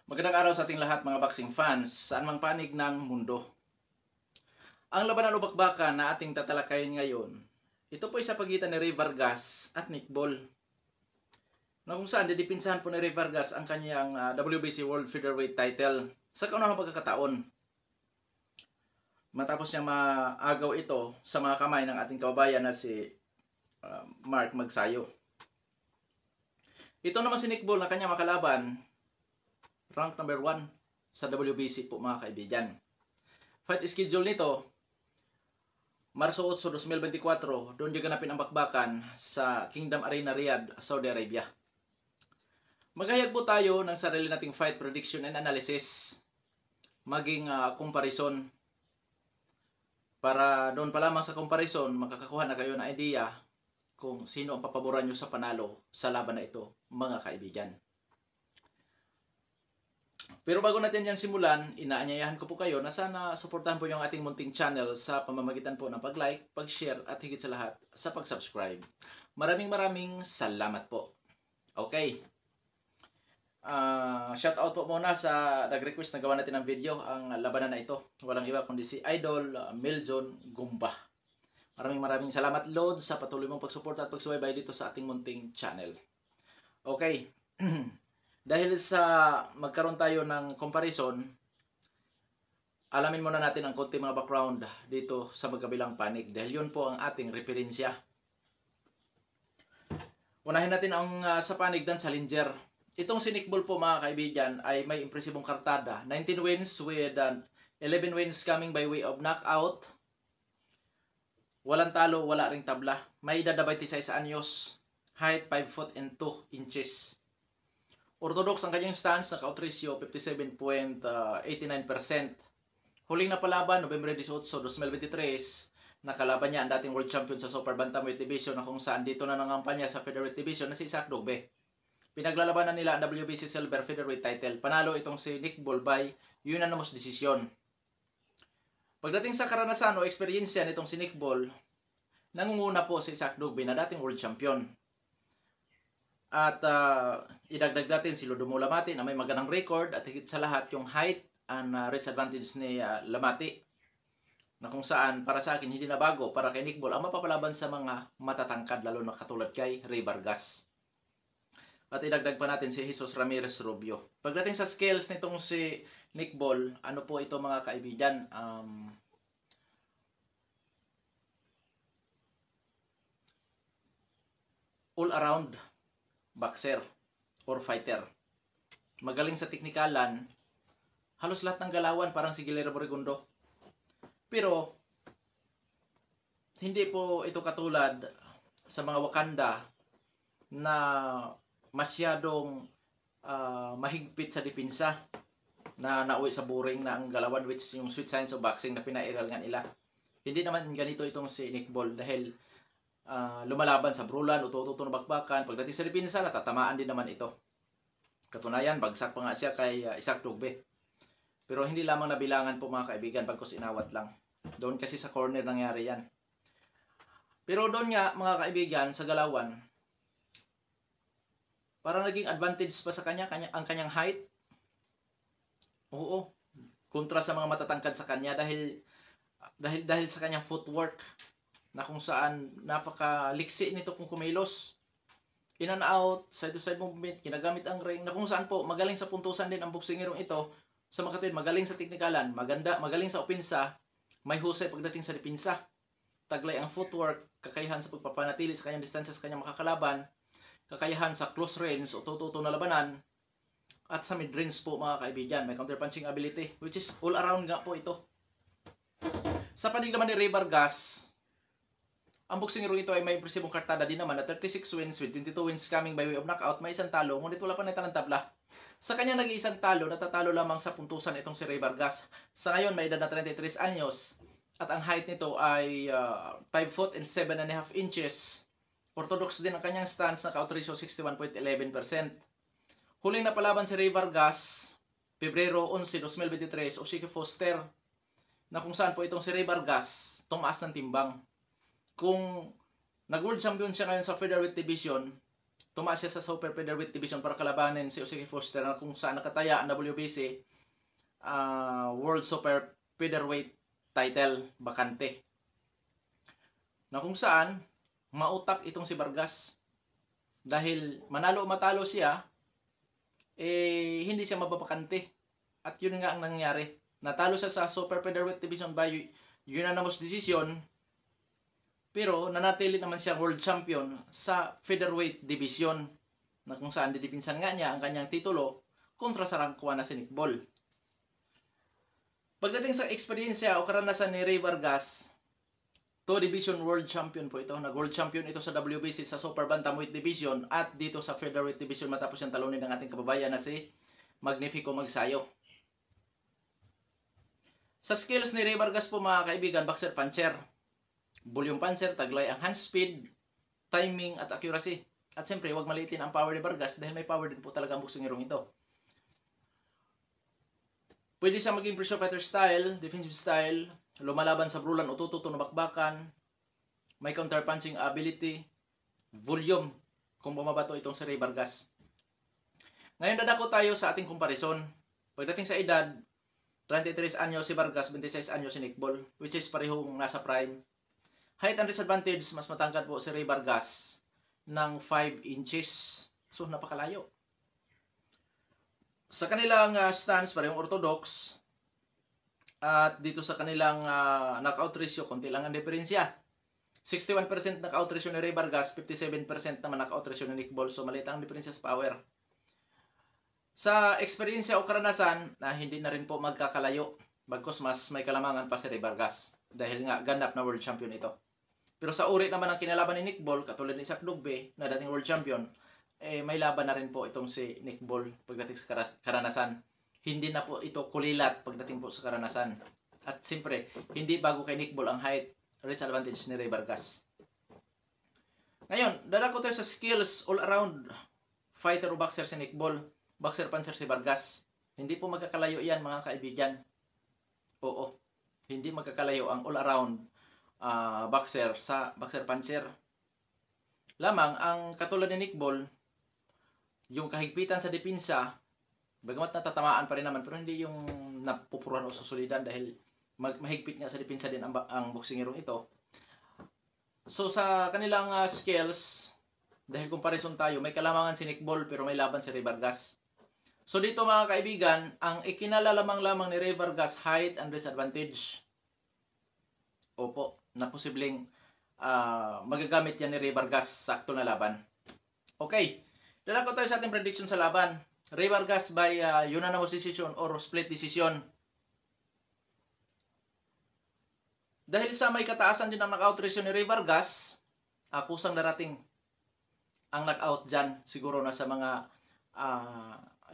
Magandang araw sa ating lahat mga boxing fans, saan mang panig ng mundo. Ang labanan o bakbakan na ating tatalakayin ngayon, ito po ay sa pagitan ni Rey Vargas at Nick Ball. Na kung saan didipinsahan po ni Rey Vargas ang kanyang WBC World Featherweight title sa kaunang pagkakataon. Matapos niya maagaw ito sa mga kamay ng ating kababayan na si Mark Magsayo. Ito naman si Nick Ball na kanyang makalaban, rank number 1 sa WBC po mga kaibigan. Fight schedule nito, Marso 8, 2024, doon gaganapin ang bakbakan sa Kingdom Arena, Riyadh, Saudi Arabia. Maghayag po tayo ng sarili nating fight prediction and analysis, maging comparison. Para doon pa lamang sa comparison, makakakuha na kayo ng idea kung sino ang papaboran nyo sa panalo sa laban na ito, mga kaibigan. Pero bago natin yan simulan, inaanyayahan ko po kayo na sana suportahan po yung ating munting channel sa pamamagitan po ng pag-like, pag-share at higit sa lahat sa pag-subscribe. Maraming salamat po. Okay. Shout out po muna sa nag-request na gawa natin ng video ang labanan na ito. Walang iba kundi si Idol Meljon Gumba. Maraming salamat Lord sa patuloy mong pagsuporta at pagsubaybay dito sa ating munting channel. Okay. Dahil sa magkaroon tayo ng comparison, alamin muna natin ang konti mga background dito sa magkabilang panig. Dahil yun po ang ating referensya. Unahin natin ang sa panig ng challenger. Itong si Nick Ball po mga kaibigan ay may impresibong kartada. 19 wins with 11 wins coming by way of knockout. Walang talo, wala ring tabla. May edad na 26 anyos. Height 5 foot and 2 inches. Orthodox ang kanyang stance, knockout ratio 57.89%. Huling na palaban, November 18, 2023, nakalaban niya ang dating world champion sa Super Bantamweight Division na kung saan dito na nangampanya sa Featherweight Division na si Isaac Dogbe. Pinaglalabanan nila ang WBC Silver Featherweight title. Panalo itong si Nick Ball by unanimous decision. Pagdating sa karanasan o eksperyensya nitong si Nick Ball, nangunguna po si Isaac Dogbe na dating world champion. At idagdag natin si Lodomo Lamati na may magandang record at higit sa lahat yung height and reach advantage ni Lamati na kung saan para sa akin hindi na bago para kay Nick Ball ang mapapalaban sa mga matatangkad lalo na katulad kay Rey Vargas. At idagdag pa natin si Jesus Ramirez Rubio. Pagdating sa skills nitong si Nick Ball, ano po ito mga kaibigan? All around boxer or fighter. Magaling sa teknikalan, halos lahat ng galawan parang si Guillermo Rigondo. Pero hindi po ito katulad sa mga Wakanda na masyadong mahigpit sa dipinsa na nauwi sa boring na ang galawan, which is yung sweet science of boxing na pinairal nga nila. Hindi naman ganito itong si Nick Ball dahil lumalaban sa brulan, uto-uto na bakbakan. Pagdating sa dipinsa, natatamaan din naman ito. Katunayan, bagsak pa nga siya kay Isaac Dogbe. Pero hindi lamang nabilangan po mga kaibigan, bagkus inawat lang. Doon kasi sa corner nangyari yan. Pero doon nga mga kaibigan, sa galawan, parang naging advantage pa sa kanya ang kanyang height. Oo. Kontra sa mga matatangkad sa kanya dahil sa kanyang footwork na kung saan napakaliksi nito kung kumilos. In and out, side to side movement, ginagamit ang ring na kung saan po magaling sa puntusan din ang boksingerong ito. Sa makatuwid, magaling sa teknikalan, magaling sa opinsa, may husay pagdating sa dipinsa. Taglay ang footwork, kakayahan sa pagpapanatili sa kanyang distansya sa kanyang makakalaban, kakayahan sa close range o tututo na labanan, at sa mid-range po mga kaibigan, may counter-punching ability, which is all around nga po ito. Sa panig naman ni Rey Vargas, ang boksingerong ito ay may impresibong kartada din naman na 36 wins with 22 wins coming by way of knockout, may isang talo, ngunit wala pa na ng tabla. Sa kanya nag-iisang talo, natatalo lamang sa puntusan itong si Rey Vargas. Sa ngayon, may edad na 33 anyos, at ang height nito ay 5 foot and 7.5 inches. Orthodox din ang kanyang stance, knockout ratio 61.11%. Huling napalaban si Rey Vargas, Pebrero 11, 2023, Oshiki Foster, na kung saan po itong si Rey Vargas tumaas ng timbang. Kung nag-world champion siya ngayon sa Featherweight Division, tumaas siya sa Super Featherweight Division para kalabanin si Osiki Foster na kung saan nakataya ang WBC World Super Featherweight title bakante. Na kung saan mautak itong si Vargas dahil manalo o matalo siya hindi siya mababakante. At yun nga ang nangyari. Natalo siya sa Super Featherweight Division by unanimous decision, pero nanatili naman siya world champion sa Featherweight Division na kung saan didipinsan nga niya ang kanyang titulo kontra sa rank 1 na si Nick Ball. Pagdating sa eksperyensya o karanasan ni Rey Vargas, 2 division world champion po ito. Nag-world champion ito sa WBC sa Super Bantamweight Division at dito sa Featherweight Division matapos siyang talunin ng ating kababayan na si Magnifico Magsayo. Sa skills ni Rey Vargas po mga kaibigan, boxer puncher. Volume puncher, taglay ang hand speed, timing at accuracy. At siyempre, huwag maliitin ang power ni Vargas dahil may power din po talaga ang boksingirong ito. Pwede siya maging pressure fighter style, defensive style, lumalaban sa brulan o tututo na bakbakan, may counter punching ability, volume kung bumabato itong si Rey Vargas. Ngayon dadako tayo sa ating comparison. Pagdating sa edad, 33 anyo si Vargas, 26 anyo si Nick Ball, which is parehong nasa prime. Height and disadvantage, mas matangkad po si Rey Vargas ng 5 inches. So napakalayo. Sa kanilang stance, parehong orthodox. At dito sa kanilang knockout ratio, konti lang ang diferensya. 61% knockout ratio ni Rey Vargas, 57% naman knockout ratio ni Nick Ball. So maliit ang diferensya sa power. Sa eksperyensya o karanasan, hindi na rin po magkakalayo. Bagkus mas may kalamangan pa si Rey Vargas. Dahil nga ganap na world champion ito. Pero sa uri naman ng kinalaban ni Nick Ball, katulad ni Isaac Dugbe na dating world champion, may laban na rin po itong si Nick Ball pagdating sa karanasan. Hindi na po ito kulilat pagdating po sa karanasan. At siyempre, hindi bago kay Nick Ball ang height reach advantage ni Rey Vargas. Ngayon, dadako tayo sa skills all-around fighter o boxer si Nick Ball, boxer puncher si Vargas. Hindi po magkakalayo yan mga kaibigan. Oo, hindi magkakalayo ang all-around boxer sa boxer puncher. Lamang, ang katulad ni Nick Ball, yung kahigpitan sa depensa, bagamat natatamaan pa rin naman, pero hindi yung napupuruan o susulidan dahil mahigpit nga sa depensa din ang boksingirong ito. So sa kanilang skills, dahil comparison tayo, may kalamangan si Nick Ball pero may laban si Rey Vargas. So dito mga kaibigan, ang ikinalalamang lamang ni Rey Vargas, height and reach advantage. Opo, na posibleng magagamit yan ni Rey Vargas sa aktual na laban. Okay, dalako tayo sa ating prediction sa laban. Rey Vargas by unanimous decision or split decision. Dahil sa may kataasan din ang knockout ratio ni Rey Vargas, kusang darating ang knockout dyan. Siguro na sa mga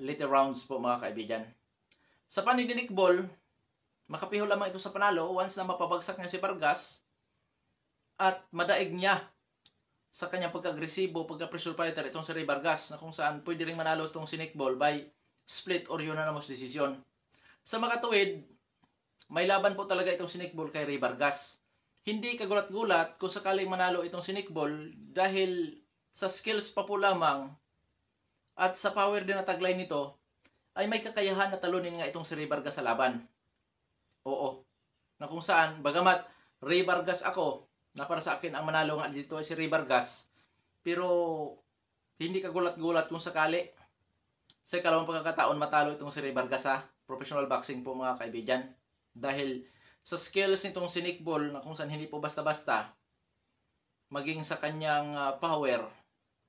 later rounds po mga kaibigan. Sa panig ni Nick Ball, makapiho lamang ito sa panalo once na mapabagsak niya si Vargas at madaig niya sa kanyang pagka-agresibo, pagka-pressure fighter itong si Rey Vargas na kung saan pwede rin manalo itong si Nick Ball by split or unanimous decision. Sa makatuwid, may laban po talaga itong si Nick Ball kay Rey Vargas. Hindi kagulat-gulat kung sakaling manalo itong si Nick Ball dahil sa skills pa po lamang at sa power din na taglay nito ay may kakayahan na talunin nga itong si Rey Vargas sa laban. Oo, na kung saan, bagamat Rey Vargas ako, na para sa akin ang manalo nga dito ay si Rey Vargas, pero hindi kagulat-gulat kung sakali sa ikalawang pagkakataon matalo itong si Rey Vargas sa professional boxing po mga kaibigan. Dahil sa skills nitong si Nick Ball na kung saan hindi po basta-basta, maging sa kanyang power,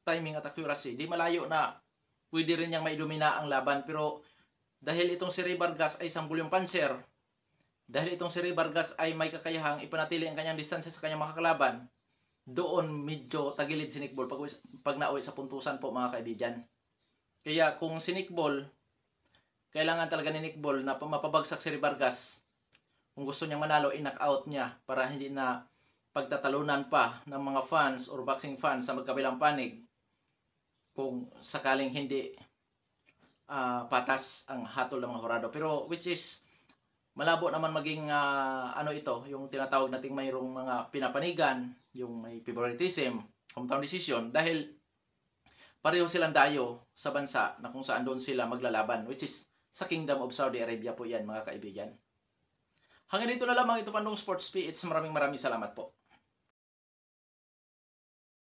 timing at accuracy, di malayo na pwede rin niyang maidomina ang laban. Pero dahil itong si Rey Vargas ay isang volume puncher, dahil itong si Rey Vargas ay may kakayahang ipanatili ang kanyang distansya sa kanyang makakalaban, doon medyo tagilid si Nick Ball pag nauwi sa puntusan po mga kaibigan. Kaya kung si Nick Ball, kailangan talaga ni Nick Ball na mapabagsak si Rey Vargas. Kung gusto niyang manalo, i-knockout niya para hindi na pagtatalunan pa ng mga fans or boxing fans sa magkabilang panig kung sakaling hindi patas ang hatol ng mga horado. Pero which is malabo naman maging ito, yung tinatawag nating mayroong mga pinapanigan, yung may favoritism, hometown decision, dahil pareho silang dayo sa bansa na kung saan doon sila maglalaban, which is sa Kingdom of Saudi Arabia po yan, mga kaibigan. Hanggang dito na lamang ito Pandong Sports PH. Maraming salamat po.